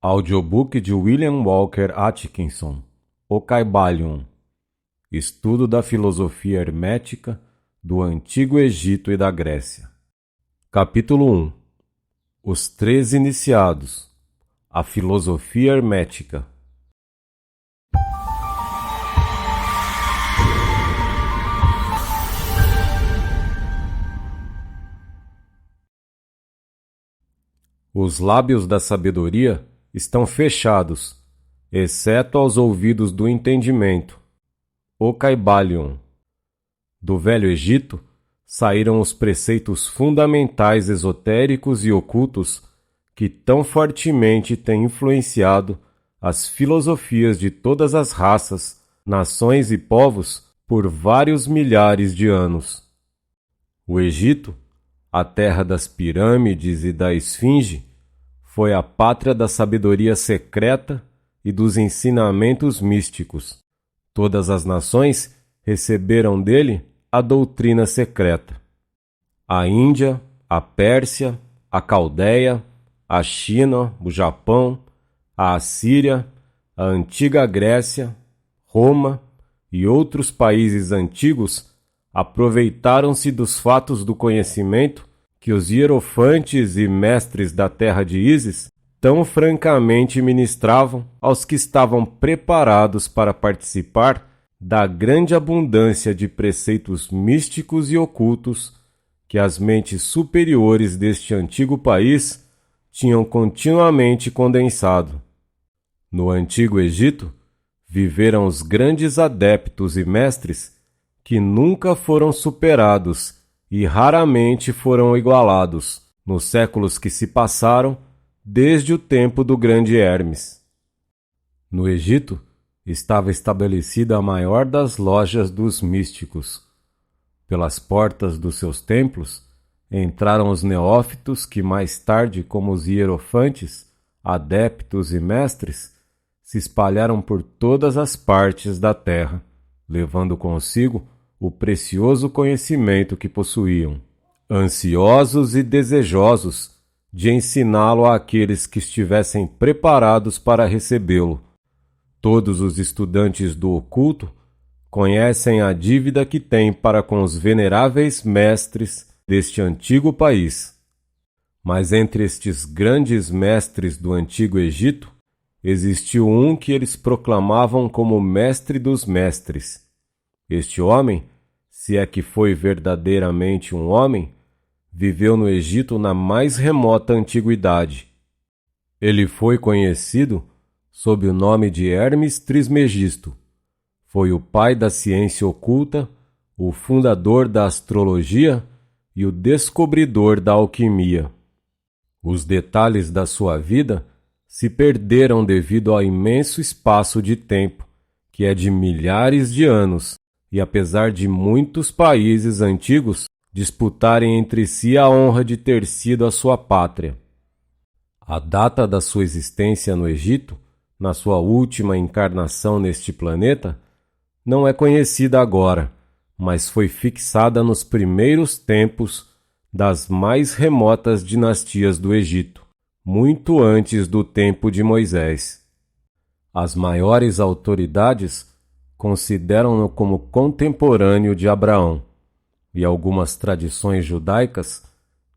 Audiobook de William Walker Atkinson, O Caibalion, Estudo da Filosofia Hermética do Antigo Egito e da Grécia. Capítulo 1. Os Três Iniciados. A Filosofia Hermética. Os lábios da sabedoria estão fechados, exceto aos ouvidos do entendimento. O Caibalion. Do Velho Egito saíram os preceitos fundamentais esotéricos e ocultos que tão fortemente têm influenciado as filosofias de todas as raças, nações e povos por vários milhares de anos. O Egito, a terra das pirâmides e da esfinge, foi a pátria da sabedoria secreta e dos ensinamentos místicos. Todas as nações receberam dele a doutrina secreta. A Índia, a Pérsia, a Caldeia, a China, o Japão, a Assíria, a antiga Grécia, Roma e outros países antigos aproveitaram-se dos fatos do conhecimento que os hierofantes e mestres da terra de Ísis tão francamente ministravam aos que estavam preparados para participar da grande abundância de preceitos místicos e ocultos que as mentes superiores deste antigo país tinham continuamente condensado. No Antigo Egito, viveram os grandes adeptos e mestres que nunca foram superados e raramente foram igualados nos séculos que se passaram desde o tempo do grande Hermes. No Egito estava estabelecida a maior das lojas dos místicos. Pelas portas dos seus templos entraram os neófitos que mais tarde, como os hierofantes, adeptos e mestres, se espalharam por todas as partes da terra, levando consigo o precioso conhecimento que possuíam, ansiosos e desejosos de ensiná-lo àqueles que estivessem preparados para recebê-lo. Todos os estudantes do oculto conhecem a dívida que têm para com os veneráveis mestres deste antigo país. Mas entre estes grandes mestres do Antigo Egito, existiu um que eles proclamavam como mestre dos mestres. Este homem, se é que foi verdadeiramente um homem, viveu no Egito na mais remota antiguidade. Ele foi conhecido sob o nome de Hermes Trismegisto. Foi o pai da ciência oculta, o fundador da astrologia e o descobridor da alquimia. Os detalhes da sua vida se perderam devido ao imenso espaço de tempo, que é de milhares de anos, e apesar de muitos países antigos disputarem entre si a honra de ter sido a sua pátria. A data da sua existência no Egito, na sua última encarnação neste planeta, não é conhecida agora, mas foi fixada nos primeiros tempos das mais remotas dinastias do Egito, muito antes do tempo de Moisés. As maiores autoridades consideram-no como contemporâneo de Abraão, e algumas tradições judaicas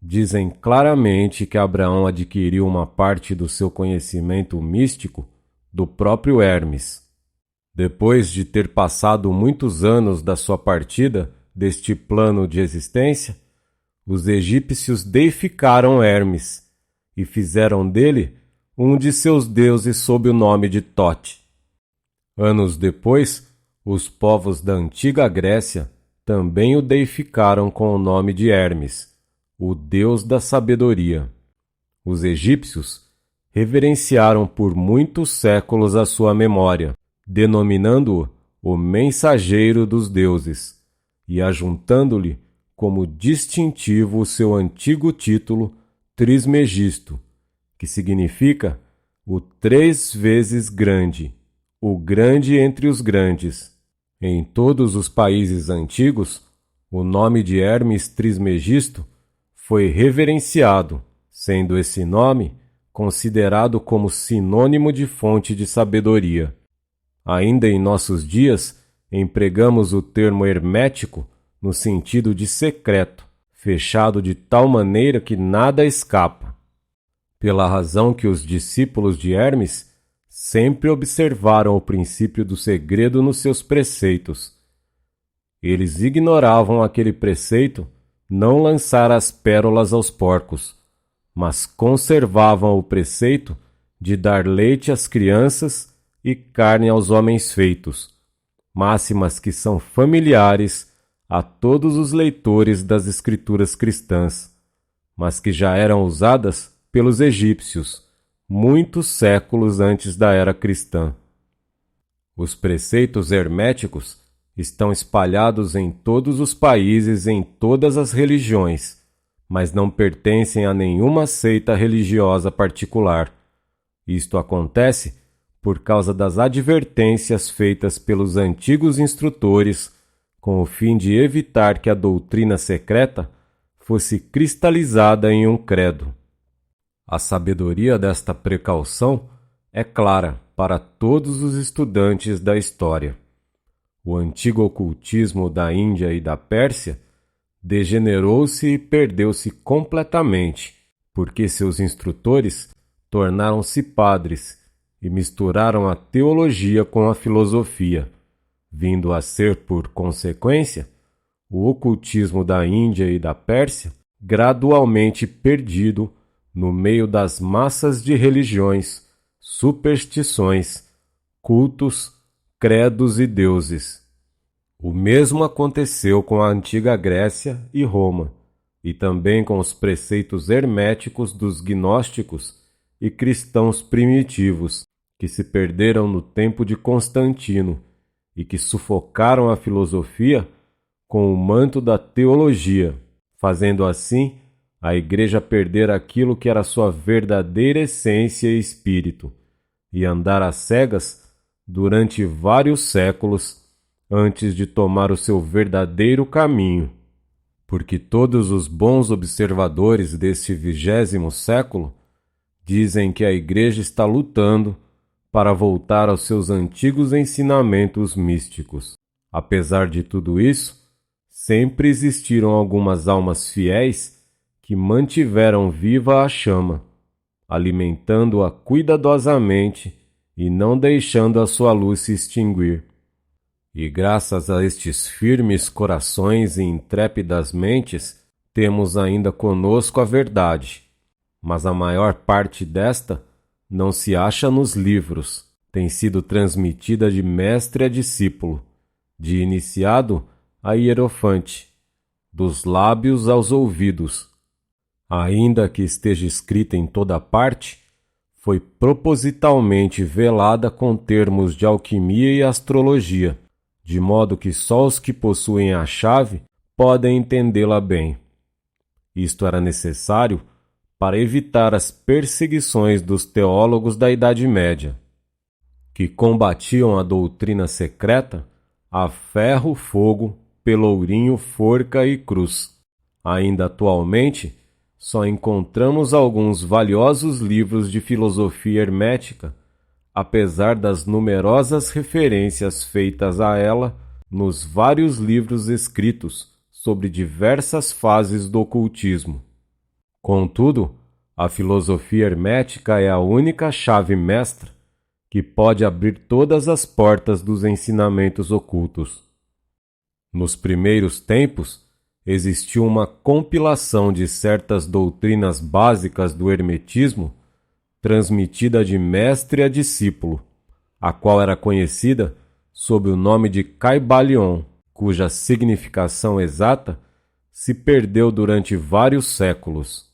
dizem claramente que Abraão adquiriu uma parte do seu conhecimento místico do próprio Hermes. Depois de ter passado muitos anos da sua partida deste plano de existência, os egípcios deificaram Hermes e fizeram dele um de seus deuses sob o nome de Tote. Anos depois, os povos da antiga Grécia também o deificaram com o nome de Hermes, o deus da sabedoria. Os egípcios reverenciaram por muitos séculos a sua memória, denominando-o o mensageiro dos deuses, e ajuntando-lhe como distintivo o seu antigo título Trismegisto, que significa o 3 vezes grande, o grande entre os grandes. Em todos os países antigos, o nome de Hermes Trismegisto foi reverenciado, sendo esse nome considerado como sinônimo de fonte de sabedoria. Ainda em nossos dias, empregamos o termo hermético no sentido de secreto, fechado de tal maneira que nada escapa. Pela razão que os discípulos de Hermes sempre observaram o princípio do segredo nos seus preceitos. Eles ignoravam aquele preceito não lançar as pérolas aos porcos, mas conservavam o preceito de dar leite às crianças e carne aos homens feitos, máximas que são familiares a todos os leitores das escrituras cristãs, mas que já eram usadas pelos egípcios muitos séculos antes da era cristã. Os preceitos herméticos estão espalhados em todos os países, em todas as religiões, mas não pertencem a nenhuma seita religiosa particular. Isto acontece por causa das advertências feitas pelos antigos instrutores, com o fim de evitar que a doutrina secreta fosse cristalizada em um credo. A sabedoria desta precaução é clara para todos os estudantes da história. O antigo ocultismo da Índia e da Pérsia degenerou-se e perdeu-se completamente, porque seus instrutores tornaram-se padres e misturaram a teologia com a filosofia, vindo a ser, por consequência, o ocultismo da Índia e da Pérsia gradualmente perdido no meio das massas de religiões, superstições, cultos, credos e deuses. O mesmo aconteceu com a antiga Grécia e Roma, e também com os preceitos herméticos dos gnósticos e cristãos primitivos, que se perderam no tempo de Constantino e que sufocaram a filosofia com o manto da teologia, fazendo assim a Igreja perder aquilo que era sua verdadeira essência e espírito, e andar às cegas durante vários séculos antes de tomar o seu verdadeiro caminho. Porque todos os bons observadores deste 20º século dizem que a Igreja está lutando para voltar aos seus antigos ensinamentos místicos. Apesar de tudo isso, sempre existiram algumas almas fiéis que mantiveram viva a chama, alimentando-a cuidadosamente e não deixando a sua luz se extinguir. E graças a estes firmes corações e intrépidas mentes, temos ainda conosco a verdade. Mas a maior parte desta não se acha nos livros, tem sido transmitida de mestre a discípulo, de iniciado a hierofante, dos lábios aos ouvidos. Ainda que esteja escrita em toda parte, foi propositalmente velada com termos de alquimia e astrologia, de modo que só os que possuem a chave podem entendê-la bem. Isto era necessário para evitar as perseguições dos teólogos da Idade Média, que combatiam a doutrina secreta a ferro, fogo, pelourinho, forca e cruz. Ainda atualmente, só encontramos alguns valiosos livros de filosofia hermética, apesar das numerosas referências feitas a ela nos vários livros escritos sobre diversas fases do ocultismo. Contudo, a filosofia hermética é a única chave mestra que pode abrir todas as portas dos ensinamentos ocultos. Nos primeiros tempos, existiu uma compilação de certas doutrinas básicas do hermetismo, transmitida de mestre a discípulo, a qual era conhecida sob o nome de Caibalion, cuja significação exata se perdeu durante vários séculos.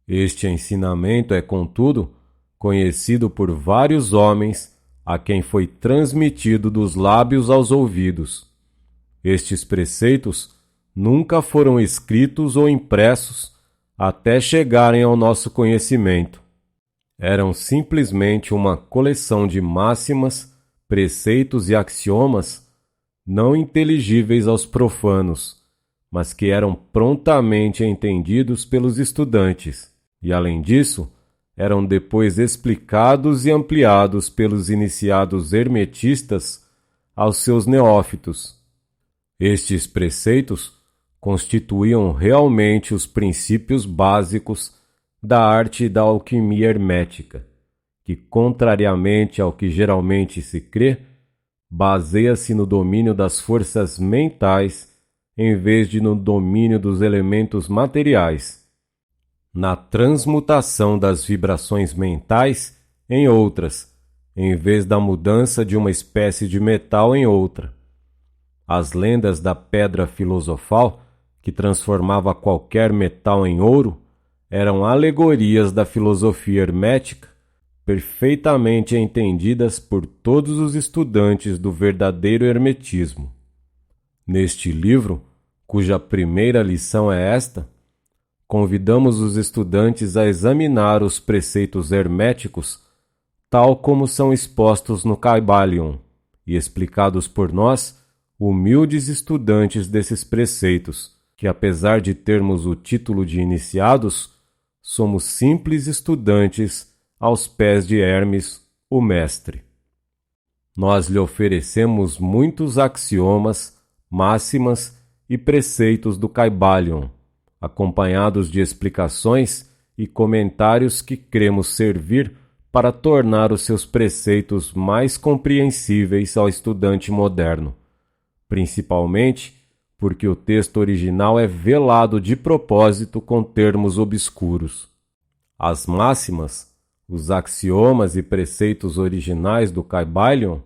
Este ensinamento é, contudo, conhecido por vários homens a quem foi transmitido dos lábios aos ouvidos. Estes preceitos nunca foram escritos ou impressos até chegarem ao nosso conhecimento. Eram simplesmente uma coleção de máximas, preceitos e axiomas não inteligíveis aos profanos, mas que eram prontamente entendidos pelos estudantes, e além disso, eram depois explicados e ampliados pelos iniciados hermetistas aos seus neófitos. Estes preceitos constituíam realmente os princípios básicos da arte e da alquimia hermética, que, contrariamente ao que geralmente se crê, baseia-se no domínio das forças mentais em vez de no domínio dos elementos materiais, na transmutação das vibrações mentais em outras, em vez da mudança de uma espécie de metal em outra. As lendas da pedra filosofal, que transformava qualquer metal em ouro, eram alegorias da filosofia hermética, perfeitamente entendidas por todos os estudantes do verdadeiro hermetismo. Neste livro, cuja primeira lição é esta, convidamos os estudantes a examinar os preceitos herméticos tal como são expostos no Kybalion e explicados por nós, humildes estudantes desses preceitos, que apesar de termos o título de iniciados, somos simples estudantes aos pés de Hermes, o mestre. Nós lhe oferecemos muitos axiomas, máximas e preceitos do Kybalion, acompanhados de explicações e comentários que cremos servir para tornar os seus preceitos mais compreensíveis ao estudante moderno, principalmente porque o texto original é velado de propósito com termos obscuros. As máximas, os axiomas e preceitos originais do Kybalion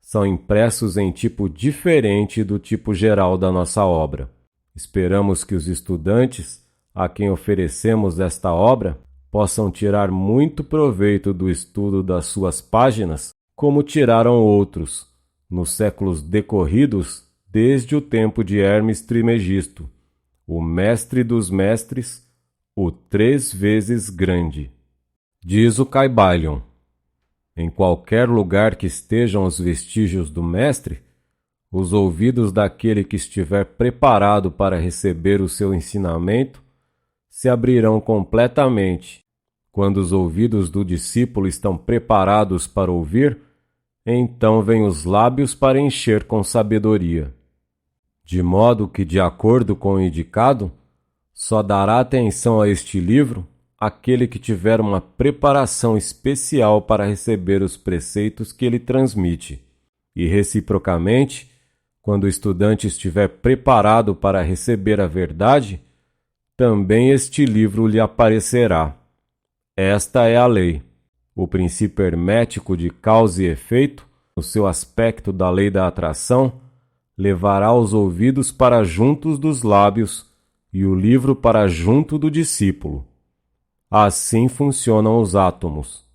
são impressos em tipo diferente do tipo geral da nossa obra. Esperamos que os estudantes, a quem oferecemos esta obra, possam tirar muito proveito do estudo das suas páginas, como tiraram outros, nos séculos decorridos desde o tempo de Hermes Trismegisto, o mestre dos mestres, o 3 vezes grande. Diz o Kybalion: em qualquer lugar que estejam os vestígios do mestre, os ouvidos daquele que estiver preparado para receber o seu ensinamento se abrirão completamente. Quando os ouvidos do discípulo estão preparados para ouvir, então vêm os lábios para encher com sabedoria. De modo que, de acordo com o indicado, só dará atenção a este livro aquele que tiver uma preparação especial para receber os preceitos que ele transmite. E, reciprocamente, quando o estudante estiver preparado para receber a verdade, também este livro lhe aparecerá. Esta é a lei. O princípio hermético de causa e efeito, no seu aspecto da lei da atração, levará os ouvidos para juntos dos lábios e o livro para junto do discípulo. Assim funcionam os átomos.